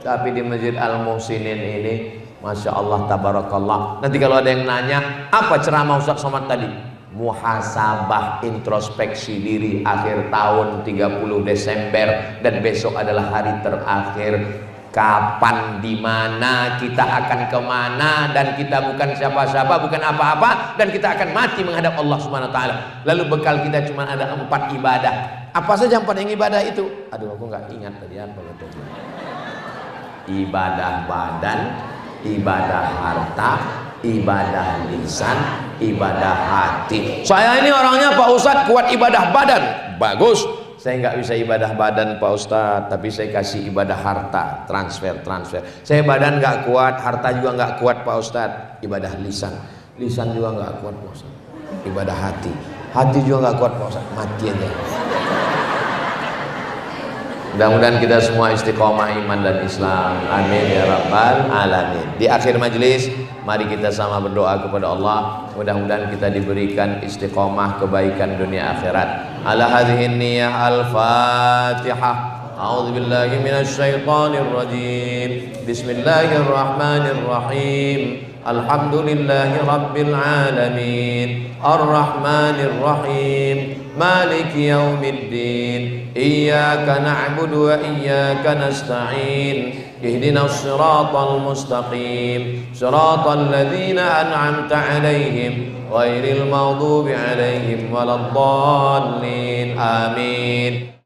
Tapi di Masjid Al-Muhsinin ini, Masya Allah, tabarakallah. Nanti kalau ada yang nanya, apa ceramah Ustaz Somad tadi? Muhasabah, introspeksi diri akhir tahun 30 Desember dan besok adalah hari terakhir. Kapan, di mana, kita akan kemana, dan kita bukan siapa-siapa, bukan apa-apa, dan kita akan mati menghadap Allah Subhanahu Wa Taala. Lalu bekal kita cuma ada 4 ibadah. Apa saja 4 yang ibadah itu? Aduh, aku nggak ingat tadi apa katanya. Ibadah badan, ibadah harta, ibadah lisan, ibadah hati. Saya ini orangnya Pak Ustadz kuat ibadah badan, bagus. Saya nggak bisa ibadah badan Pak Ustadz, tapi saya kasih ibadah harta, transfer. Saya badan nggak kuat, harta juga nggak kuat Pak Ustadz. Ibadah lisan juga nggak kuat Pak Ustadz. Ibadah hati juga nggak kuat Pak Ustadz. Mati aja. Mudah-mudahan kita semua istiqomah iman dan Islam. Amin ya rabbal alamin. Di akhir majelis, mari kita sama berdoa kepada Allah. Mudah-mudahan kita diberikan istiqomah kebaikan dunia akhirat. Ala hadhihi niyyah al-Fatihah. A'udzu billahi minasy syaithanir rajim. Bismillahirrahmanirrahim. Alhamdulillahi rabbil alamin. Ar-Rahmanir Rahim. Maliki yaumiddin. Iyyaka na'budu wa iyyaka nasta'in. Ihdinas siratal mustaqim. Siratal ladzina an'amta 'alaihim ghairil maghdubi 'alaihim waladdallin. Amin.